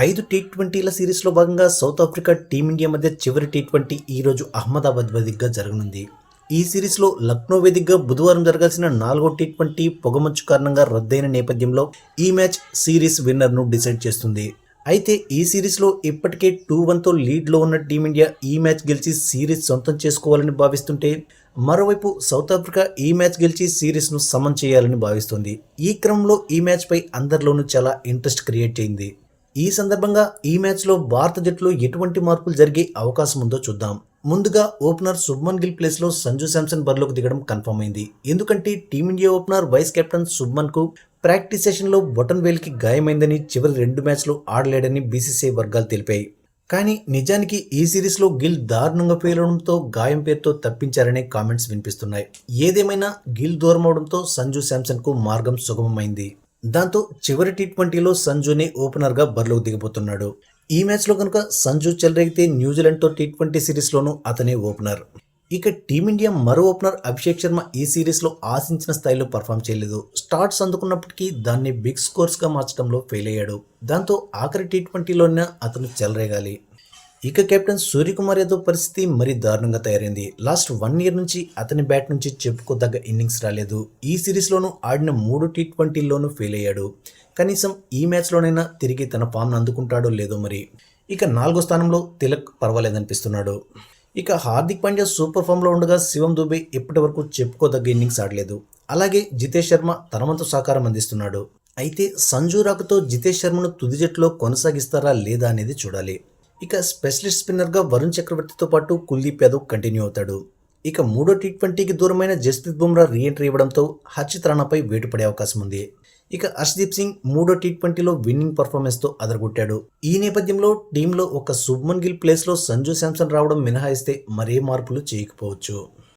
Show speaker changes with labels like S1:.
S1: 5 టీ20ల సిరీస్లో భాగంగా south Africa team India మధ్య చివరి టీ20 ఈరోజు అహ్మదాబాద్ వేదికగా జరగనుంది. ఈ సిరీస్లో లక్నో వేదికగా బుధవారం జరగాల్సిన 4వ టీ20 పొగమంచు కారణంగా రద్దయిన నేపథ్యంలో ఈ మ్యాచ్ సిరీస్ విన్నర్ను డిసైడ్ చేస్తుంది. అయితే ఈ సిరీస్లో ఇప్పటికే 2-1తో లీడ్లో ఉన్న టీమిండియా ఈ మ్యాచ్ గెలిచి సిరీస్ సొంతం చేసుకోవాలని భావిస్తుంటే, మరోవైపు సౌత్ ఆఫ్రికా ఈ మ్యాచ్ గెలిచి సిరీస్ను సమన్ చేయాలని భావిస్తోంది. ఈ క్రమంలో ఈ మ్యాచ్పై అందరిలోనూ చాలా ఇంట్రెస్ట్ క్రియేట్ అయింది. ఈ సందర్భంగా ఈ మ్యాచ్లో భారత జట్టులో ఎటువంటి మార్పులు జరిగే అవకాశం ఉందో చూద్దాం. ముందుగా ఓపెనర్ శుభ్మన్ గిల్ ప్లేస్లో సంజు శాంసన్ బరిలోకి దిగడం కన్ఫర్మ్ అయింది. ఎందుకంటే టీమిండియా ఓపెనర్ వైస్ కెప్టెన్ శుభ్మన్కు ప్రాక్టీస్ సెషన్లో బొటన్ వేలికి గాయమైందని చివరి 2 మ్యాచ్లు ఆడలేడని బీసీసీఐ వర్గాలు తెలిపాయి. కానీ నిజానికి ఈ సిరీస్లో గిల్ దారుణంగా ఫెయిల్ అవడంతో గాయం పేరుతో తప్పించారనే కామెంట్స్ వినిపిస్తున్నాయి. ఏదేమైనా గిల్ దూరం అవడంతో సంజు శాంసన్కు మార్గం సుగమమైంది. దాంతో చివరి టీ20లో సంజుని ఓపెనర్గా బరిలోకి దిగబోతున్నాడు. ఈ మ్యాచ్లో కనుక సంజు చెలరేగితే న్యూజిలాండ్తో టీ20 సిరీస్లోనూ అతనే ఓపెనర్. ఇక టీమిండియా మరో ఓపెనర్ అభిషేక్ శర్మ ఈ సిరీస్లో ఆశించిన స్థాయిలో పర్ఫామ్ చేయలేదు. స్టార్ట్స్ అందుకున్నప్పటికీ దాన్ని బిగ్ స్కోర్స్గా మార్చడంలో ఫెయిల్ అయ్యాడు. దాంతో ఆఖరి టీ20లోనే అతను చెలరేగాలి. ఇక కెప్టెన్ సూర్యకుమార్ యాదవ్ పరిస్థితి మరీ దారుణంగా తయారైంది. లాస్ట్ 1 ఇయర్ నుంచి అతని బ్యాట్ నుంచి చెప్పుకోదగ్గ ఇన్నింగ్స్ రాలేదు. ఈ సిరీస్లోనూ ఆడిన 3 టీ20లోనూ ఫెయిల్ అయ్యాడు. కనీసం ఈ మ్యాచ్లోనైనా తిరిగి తన ఫామ్ను అందుకుంటాడో లేదో మరి. ఇక 4వ స్థానంలో తిలక్ పర్వాలేదనిపిస్తున్నాడు. ఇక హార్దిక్ పాండ్యా సూపర్ ఫామ్లో ఉండగా శివం దుబే ఇప్పటి వరకు చెప్పుకోదగ్గ ఇన్నింగ్స్ ఆడలేదు. అలాగే జితేష్ శర్మ తన వంతు సహకారం అందిస్తున్నాడు. అయితే సంజు రాకతో జితేష్ శర్మను తుది జట్టులో కొనసాగిస్తారా లేదా అనేది చూడాలి. ఇక స్పెషలిస్ట్ స్పిన్నర్గా వరుణ్ చక్రవర్తితో పాటు కుల్దీప్ యాదవ్ కంటిన్యూ అవుతాడు. ఇక 3వ టీ20కి దూరమైన జస్ప్రీత్ బుమ్రా రీఎంట్రీ ఇవ్వడంతో హర్షిత్ రాణాపై వేటు పడే అవకాశం ఉంది. ఇక హర్షదీప్ సింగ్ 3వ టీ20లో విన్నింగ్ పర్ఫార్మెన్స్తో అదరగొట్టాడు. ఈ నేపథ్యంలో టీంలో ఒక శుభ్మన్ గిల్ ప్లేస్లో సంజు శాంసన్ రావడం మినహాయిస్తే మరే మార్పులు చేయకపోవచ్చు.